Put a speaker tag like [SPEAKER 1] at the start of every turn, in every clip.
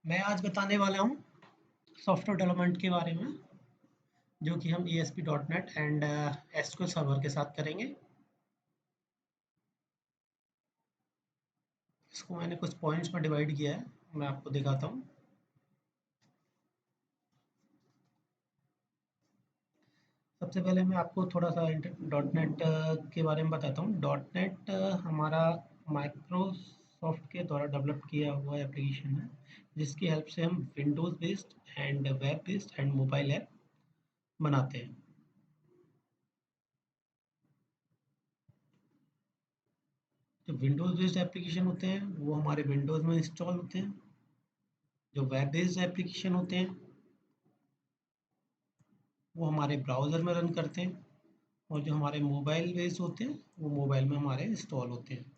[SPEAKER 1] मैं आज बताने वाला हूँ सॉफ्टवेयर डेवलपमेंट के बारे में, जो कि हम ASP.NET एंड एसक्यूएल सर्वर के साथ करेंगे। इसको मैंने कुछ पॉइंट्स में डिवाइड किया है, मैं आपको दिखाता हूँ। सबसे पहले मैं आपको थोड़ा सा .NET के बारे में बताता हूँ। .NET हमारा माइक्रोसॉफ्ट के द्वारा डेवलप किया हुआ एप्लीकेशन है, जिसकी हेल्प से हम Windows based and web based and mobile app बनाते हैं। जो विंडोज़ बेस्ड एप्लीकेशन होते हैं वो हमारे विंडोज़ में इंस्टॉल होते हैं। जो वेब बेस्ड एप्लीकेशन होते हैं वो हमारे ब्राउज़र में रन करते हैं, और जो हमारे मोबाइल बेस्ड होते हैं वो मोबाइल में हमारे इंस्टॉल होते हैं।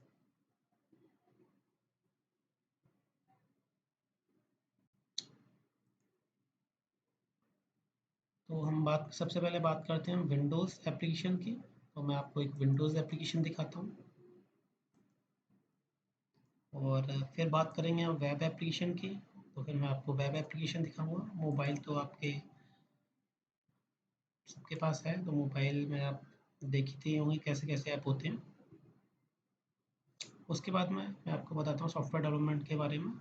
[SPEAKER 1] तो हम बात सबसे पहले बात करते हैं विंडोज़ एप्लीकेशन की। तो मैं आपको एक विंडोज़ एप्लीकेशन दिखाता हूँ, और फिर बात करेंगे हम वेब एप्लीकेशन की। तो फिर मैं आपको वेब एप्लीकेशन दिखाऊंगा। मोबाइल तो आपके सबके पास है, तो मोबाइल में आप देखते ही होंगे कैसे कैसे ऐप होते हैं। उसके बाद में मैं आपको बताता हूँ सॉफ्टवेयर डेवलपमेंट के बारे में।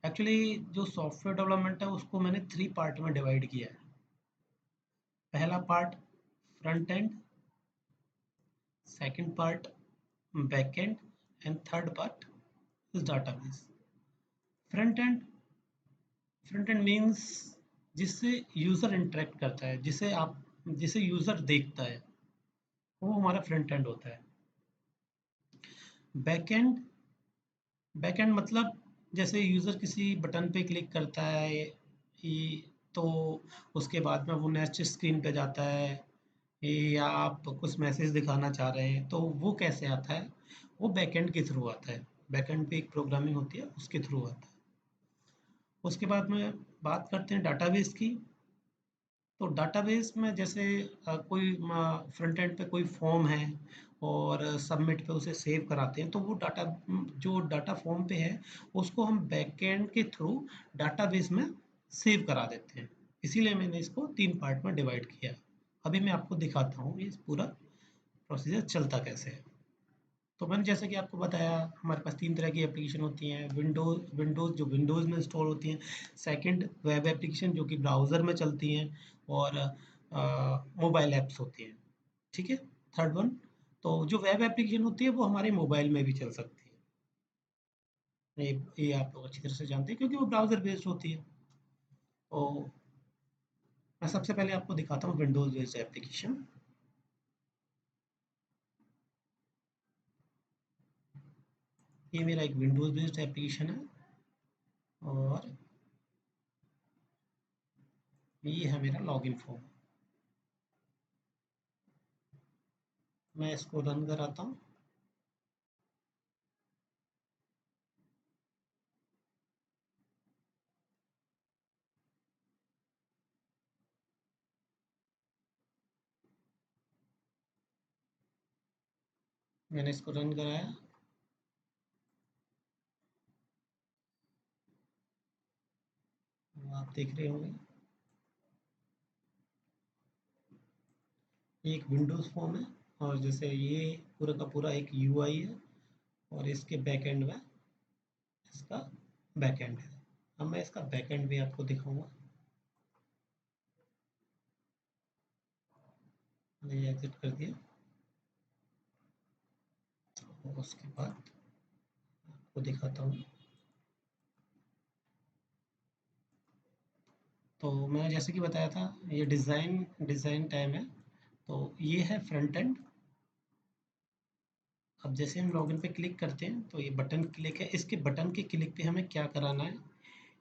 [SPEAKER 1] एक्चुअली जो सॉफ्टवेयर डेवलपमेंट है उसको मैंने 3 पार्ट में डिवाइड किया है। पहला part front end, second part back and, and third part is database. Front end, front end means जिससे यूज़र इंटरेक्ट करता है, जिसे यूज़र देखता है, वो हमारा फ्रंट एंड होता है। बैक एंड, बैक एंड मतलब जैसे यूज़र किसी बटन पे क्लिक करता है तो उसके बाद में वो नेक्स्ट स्क्रीन पे जाता है, या आप कुछ मैसेज दिखाना चाह रहे हैं तो वो कैसे आता है, वो बैकएंड के थ्रू आता है। बैकएंड पे एक प्रोग्रामिंग होती है, उसके थ्रू आता है। उसके बाद में बात करते हैं डाटाबेस की। तो डाटाबेस में जैसे कोई फ्रंट एंड पे कोई फॉर्म है और सबमिट पे उसे सेव कराते हैं, तो वो डाटा जो डाटा फॉर्म पे है उसको हम बैकएंड के थ्रू डाटाबेस में सेव करा देते हैं। इसीलिए मैंने इसको 3 पार्ट में डिवाइड किया। अभी मैं आपको दिखाता हूँ ये पूरा प्रोसीजर चलता कैसे है। तो मैंने जैसा कि आपको बताया, हमारे पास 3 तरह की एप्लीकेशन होती हैं। विंडोज़ जो विंडोज़ में इंस्टॉल होती हैं, सेकंड वेब एप्लीकेशन जो कि ब्राउज़र में चलती हैं, और मोबाइल ऐप्स होती हैं। ठीक है? थर्ड वन, तो जो वेब एप्लीकेशन होती है वो हमारे मोबाइल में भी चल सकती है। ये आप लोग अच्छी तरह से जानते हैं क्योंकि वो ब्राउज़र बेस्ड होती है। तो मैं सबसे पहले आपको दिखाता हूँ विंडोज़ बेस्ड एप्लीकेशन। ये मेरा एक विंडोज़ बेस्ड एप्लीकेशन है, और ये है मेरा लॉगिन फॉर्म। मैं इसको रन कराता हूँ। मैंने इसको रन कराया। आप देख रहे होंगे ये एक विंडोज़ फॉर्म है, और जैसे ये पूरा का पूरा एक यूआई है, और इसके बैक एंड में इसका बैक एंड है। अब मैं इसका बैक एंड भी आपको दिखाऊंगा। मैंने ये एग्जिट कर दिया, और उसके बाद आपको दिखाता हूँ। तो मैंने जैसे कि बताया था, ये डिज़ाइन टाइम है। तो ये है फ्रंट एंड। अब जैसे हम लॉगिन पे क्लिक करते हैं तो ये बटन क्लिक है। इसके बटन के क्लिक पे हमें क्या कराना है,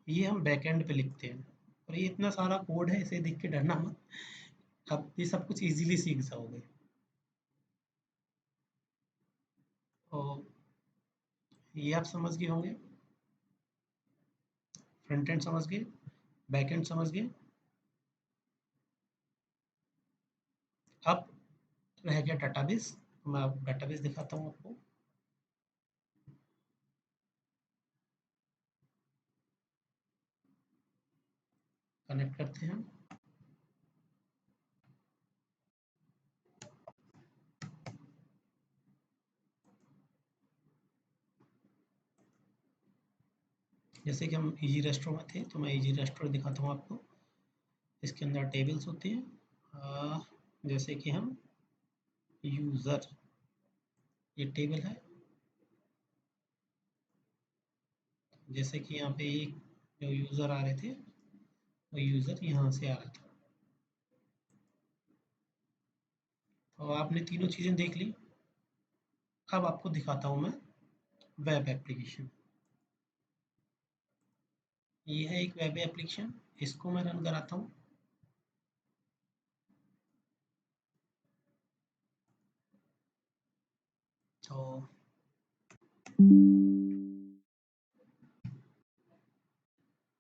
[SPEAKER 1] ये हम बैक एंड पे लिखते हैं। और ये इतना सारा कोड है, इसे देख के डरना मत, आप ये सब कुछ इजीली सीख जाओगे। तो ये आप समझ गए होंगे, फ्रंट एंड समझ गए, बैक एंड समझ गए। अब रह गया डाटाबेस। मैं अब डाटाबेस दिखाता हूँ आपको। कनेक्ट करते हैं। जैसे कि हम इजी रेस्टोर में थे, तो मैं इजी रेस्टोर दिखाता हूँ आपको। इसके अंदर टेबल्स होती हैं, जैसे कि हम यूज़र, ये टेबल है। जैसे कि यहाँ पे एक जो यूज़र आ रहे थे, वो यूज़र यहाँ से आ रहा था। तो आपने तीनों चीज़ें देख ली। अब आपको दिखाता हूँ मैं वेब एप्लीकेशन। ये है एक वेब एप्लीकेशन, इसको मैं रन कराता हूँ। तो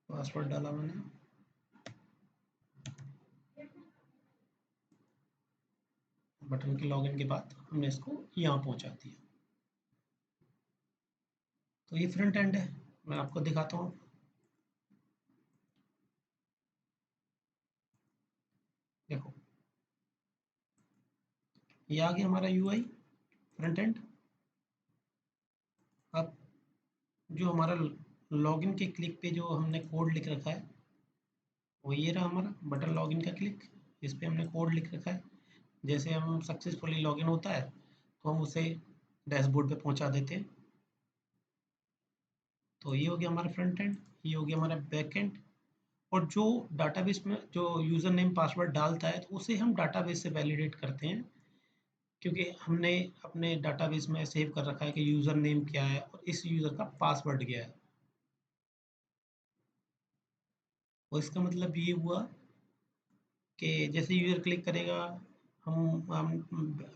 [SPEAKER 1] पासवर्ड डाला मैंने, बटन के लॉगिन के बाद हमने इसको यहाँ पहुँचा दिया। तो ये फ्रंट एंड है, मैं आपको दिखाता हूँ। देखो, ये आ गया हमारा यूआई फ्रंट एंड। अब जो हमारा लॉगिन के क्लिक पे जो हमने कोड लिख रखा है, वो ये रहा हमारा बटन लॉगिन का क्लिक। इस पे हमने कोड लिख रखा है। जैसे हम सक्सेसफुली लॉगिन होता है तो हम उसे डैशबोर्ड पे पहुंचा देते हैं। तो ये हो गया हमारा फ्रंट एंड, ये हो गया हमारा बैक एंड। और जो डाटाबेस में जो यूज़र नेम पासवर्ड डालता है, तो उसे हम डाटाबेस से वैलिडेट करते हैं, क्योंकि हमने अपने डाटाबेस में सेव कर रखा है कि यूज़र नेम क्या है और इस यूज़र का पासवर्ड क्या है। और इसका मतलब ये हुआ कि जैसे यूज़र क्लिक करेगा, हम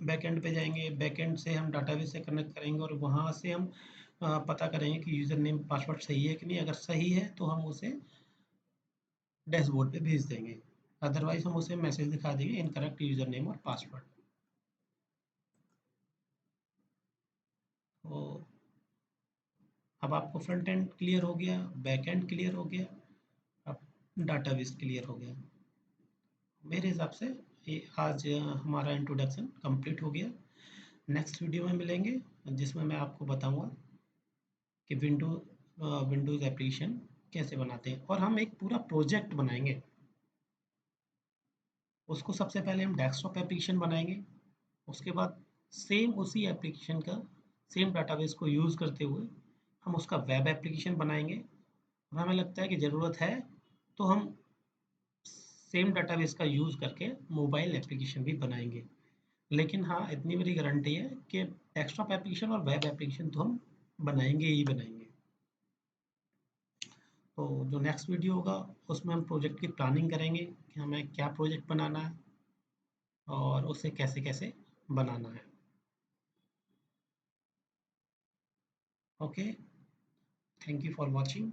[SPEAKER 1] बैकएंड पे जाएंगे, बैकएंड से हम डाटाबेस से कनेक्ट करेंगे और वहाँ से हम पता करेंगे कि यूज़र नेम पासवर्ड सही है कि नहीं। अगर सही है तो हम उसे डैशबोर्ड पे भेज देंगे, अदरवाइज हम उसे मैसेज दिखा देंगे इनकरेक्ट यूज़र नेम और पासवर्ड। तो अब आपको फ्रंट एंड क्लियर हो गया, बैक एंड क्लियर हो गया, अब डाटाबेस क्लियर हो गया। मेरे हिसाब से ये आज हमारा इंट्रोडक्शन कंप्लीट हो गया। नेक्स्ट वीडियो में मिलेंगे, जिसमें मैं आपको बताऊंगा कि विंडोज़ एप्लीकेशन कैसे बनाते हैं, और हम एक पूरा प्रोजेक्ट बनाएंगे। उसको सबसे पहले हम डेस्कटॉप एप्लीकेशन बनाएंगे, उसके बाद सेम उसी एप्लीकेशन का सेम डाटाबेस को यूज़ करते हुए हम उसका वेब एप्लीकेशन बनाएंगे। और हमें लगता है कि ज़रूरत है तो हम सेम डाटाबेस का यूज़ करके मोबाइल एप्लीकेशन भी बनाएंगे। लेकिन हाँ, इतनी मेरी गारंटी है कि डेस्कटॉप एप्लीकेशन और वेब एप्लीकेशन तो हम बनाएंगे ही बनाएंगे। तो जो नेक्स्ट वीडियो होगा, उसमें हम प्रोजेक्ट की प्लानिंग करेंगे कि हमें क्या प्रोजेक्ट बनाना है और उसे कैसे कैसे बनाना है। Okay, thank you for watching.